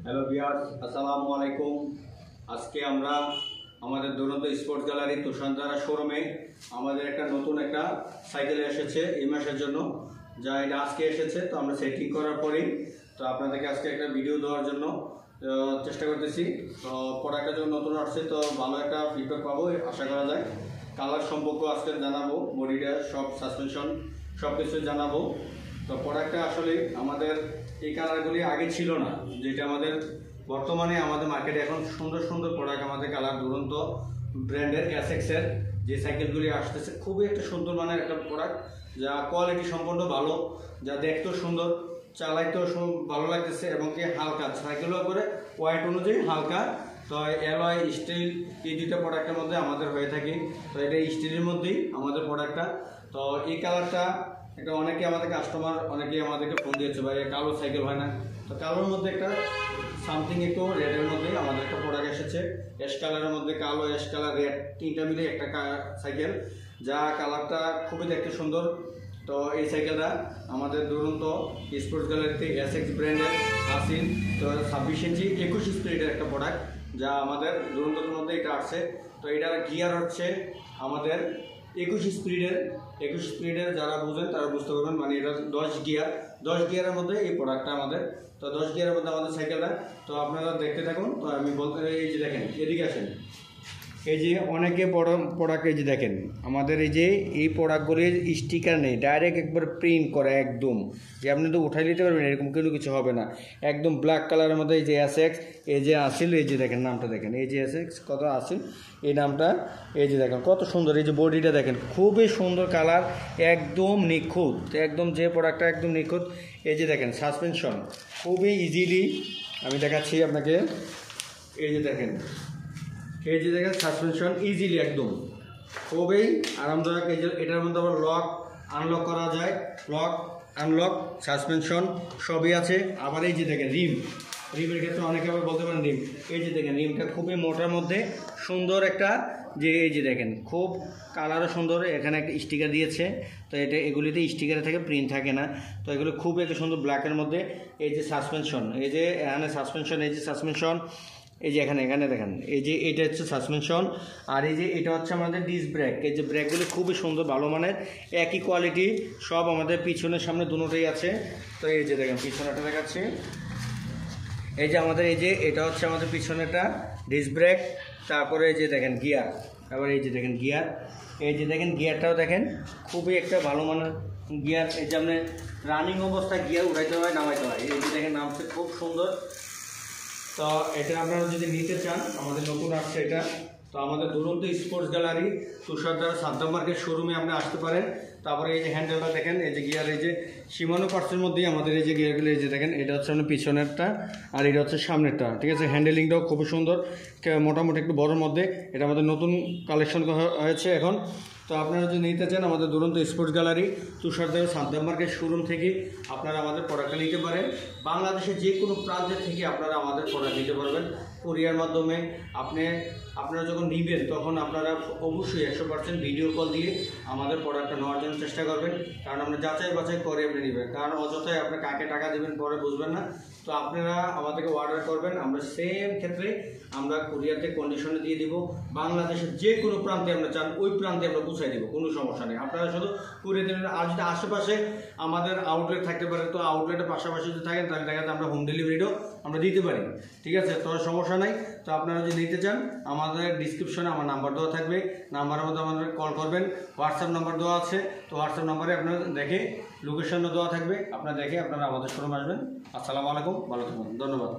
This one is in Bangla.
হ্যালো ভিউয়ার্স, আসসালামু আলাইকুম। আজকে আমরা আমাদের দুরন্ত স্পোর্টস গ্যালারি তুষারধারা শোরুমে আমাদের একটা নতুন একটা সাইকেল এসেছে এই মাসের জন্য, যা এটা আজকে এসেছে। তো আমরা সেটিং করার পরেই তো আপনাদেরকে আজকে একটা ভিডিও দেওয়ার জন্য চেষ্টা করতেছি। তো প্রোডাক্টটা যখন নতুন আসছে তো ভালো একটা ফিডব্যাক পাবো আশা করা যায়। কালার সম্পর্ক আজকে জানাবো, বডিটা সব সাসপেনশন সব কিছু জানাবো। তো প্রোডাক্টটা আসলে আমাদের এই কালারগুলি আগে ছিল না, যেটা আমাদের বর্তমানে আমাদের মার্কেটে এখন সুন্দর সুন্দর প্রোডাক্ট আমাদের কালার দুরন্ত ব্র্যান্ডের এসএক্সের যে সাইকেলগুলি আসতেছে, খুবই একটা সুন্দর মানের একটা প্রোডাক্ট, যা কোয়ালিটি সম্পূর্ণ ভালো, যা দেখতেও সুন্দর, চালাইতেও ভালো লাগতেছে এবং কি হালকা সাইকেলের উপরে ওয়েট অনুযায়ী হালকা। তো অ্যালয় স্টিল এই দুইটা প্রোডাক্টের মধ্যে আমাদের হয়ে থাকে। তো এটা স্টিলের মধ্যেই আমাদের প্রোডাক্টটা। তো এই কালারটা এটা অনেকে আমাদের কাস্টমার অনেকেই আমাদেরকে ফোন দিয়েছে, ভাই কালো সাইকেল হয় না। তো কালোর মধ্যে একটা সামথিং একটু রেডের মধ্যে আমাদের একটা প্রোডাক্ট এসেছে, অ্যাশ কালারের মধ্যে কালো, অ্যাশ কালার, রেড, তিনটা মিলে একটা সাইকেল, যা কালারটা খুবই দেখতে সুন্দর। তো এই সাইকেলটা আমাদের দুরন্ত স্পোর্টস গ্যালারিতে এসএক্স ব্র্যান্ডের আসিন। তো 26 ইঞ্চি 21 স্পিডের একটা প্রোডাক্ট, যা আমাদের দুরন্তর মধ্যে এটা আসছে। তো এটার গিয়ার হচ্ছে আমাদের 21 স্পিডের যারা বুঝেন তারা বুঝতে পারবেন, মানে এটা 10 গিয়ারের মধ্যে এই প্রোডাক্টটা আমাদের। তো 10 গিয়ারের মধ্যে আমাদের সাইকেলটা। তো আপনারা দেখতে থাকুন। তো আমি বলতে এই যে দেখেন, এদিকে আসেন, এই যে অনেকে প্রোডাক্ট এই যে দেখেন আমাদের এই প্রোডাক্টগুলির স্টিকার নেই, ডাইরেক্ট একবার প্রিন্ট করা, একদম যে আপনি তো উঠাই নিতে পারবেন, এরকম কোনো কিছু হবে না। একদম ব্ল্যাক কালারের মধ্যে এই যে এসএক্স, এই যে আসিল, এই যে দেখেন নামটা দেখেন, এই যে এসএক্স কত আসিল এই নামটা, এই যে দেখেন কত সুন্দর, এই যে বডিটা দেখেন খুবই সুন্দর কালার, একদম নিখুঁত, একদম যে প্রোডাক্টটা একদম নিখুঁত। এই যে দেখেন সাসপেনশন খুবই ইজিলি আমি দেখাচ্ছি আপনাকে, এই যে দেখেন, এই যে দেখেন সাসপেনশন ইজিলি একদম খুবই আরামদায়ক। এই যে এটার মধ্যে আবার লক আনলক করা যায়, লক আনলক সাসপেনশন সবই আছে। আবার এই যে দেখেন রিমের ক্ষেত্রে অনেকে আবার বলতে পারেন রিম, এই যে দেখেন রিমটা খুবই মোটার মধ্যে সুন্দর একটা, যে এই যে দেখেন খুব কালারও সুন্দর, এখানে একটা স্টিকার দিয়েছে। তো এটা এগুলিতে স্টিকারে থাকে, প্রিন্ট থাকে না। তো এগুলো খুব একটা সুন্দর ব্ল্যাকের মধ্যে। এই যে সাসপেনশন, এই যে এখানে সাসপেনশন, এই যে সাসপেনশন, এই যে এখানে দেখেন, এই যে এটা হচ্ছে সাসপেনশন। আর এই যে এটা হচ্ছে আমাদের ডিস্ক ব্রেক। এই যে ব্রেকগুলি খুবই সুন্দর ভালো মানের, একই কোয়ালিটি সব আমাদের পিছনের সামনে দুটোই আছে। তো এই যে দেখেন পিছনেটা দেখাচ্ছি, এই যে আমাদের এই যে এটা হচ্ছে আমাদের পিছনেটা ডিস্ক ব্রেক। তারপরে এই যে দেখেন গিয়ার, আবার এই যে দেখেন গিয়ার, এই যে দেখেন গিয়ারটাও দেখেন খুবই একটা ভালো মানের গিয়ার। এই যে আপনার রানিং অবস্থায় গিয়ার উঠাইতে হয় নামাইতে হয়, এই যে দেখেন নামছে খুব সুন্দর। তো এটা আপনারা যদি নিতে চান, আমাদের নতুন আসছে এটা। তো আমাদের দুরন্ত sports gallery Tushardhara Saddam market শোরুমে আপনি আসতে পারেন। তারপরে এই যে হ্যান্ডেলটা দেখেন, এই যে গিয়ার, এই যে সীমানো পার্টসের মধ্যেই আমাদের এই যে গিয়ারগুলো, এই যে দেখেন এটা হচ্ছে আপনার পিছনেরটা আর এটা হচ্ছে সামনেরটা, ঠিক আছে। হ্যান্ডেলিংটাও খুবই সুন্দর, মোটামুটি একটু বড়োর মধ্যে। এটা আমাদের নতুন কালেকশন হয়েছে এখন। তো আপনারা যদি নিতে চান আমাদের দুরন্ত sports gallery Tushardhara Saddam market showroom থেকে আপনারা আমাদের প্রোডাক্টটা নিতে পারেন। বাংলাদেশের যে কোনো প্রান্তের থেকে আপনারা আমাদের প্রোডাক্ট নিতে পারবেন কুরিয়ার মাধ্যমে। আপনারা যখন নেবেন তখন আপনারা অবশ্যই 100% ভিডিও কল দিয়ে আমাদের প্রোডাক্টটা নেওয়ার জন্য চেষ্টা করবেন, কারণ আমরা যাচাই বাছাই করে আপনি নেবেন, কারণ অযথায় আপনি কাকে টাকা দেবেন পরে বুঝবেন না। তো আপনারা আমাদেরকে অর্ডার করবেন, আমরা সেম ক্ষেত্রে আমরা কুরিয়ারতে কন্ডিশনে দিয়ে দিব। বাংলাদেশের যে কোনো প্রান্তে আমরা চান ওই প্রান্তে আমরা পৌঁছাই দিব, কোনো সমস্যা নেই। আপনারা শুধু কুরিয়ার দেবেন। আর যদি আশেপাশে আমাদের আউটলেট থাকতে পারে, তো আউটলেটের পাশাপাশি যদি থাকেন তাহলে দেখা যায় আমরা হোম ডেলিভারিও আমরা দিতে পারি, ঠিক আছে। তো সমস্যা নাই। তো আপনারা যদি নিতে চান আমাদের ডিসক্রিপশনে আমার নাম্বার দেওয়া থাকবে, নাম্বারের মধ্যে আমাদের কল করবেন। হোয়াটসঅ্যাপ নাম্বার দেওয়া আছে, তো হোয়াটসঅ্যাপ নাম্বারে আপনারা দেখে লোকেশনও দেওয়া থাকবে, আপনারা দেখে আপনারা আমাদের শোরুমে আসবেন। আসসালামু আলাইকুম, ভালো থাকুন, ধন্যবাদ।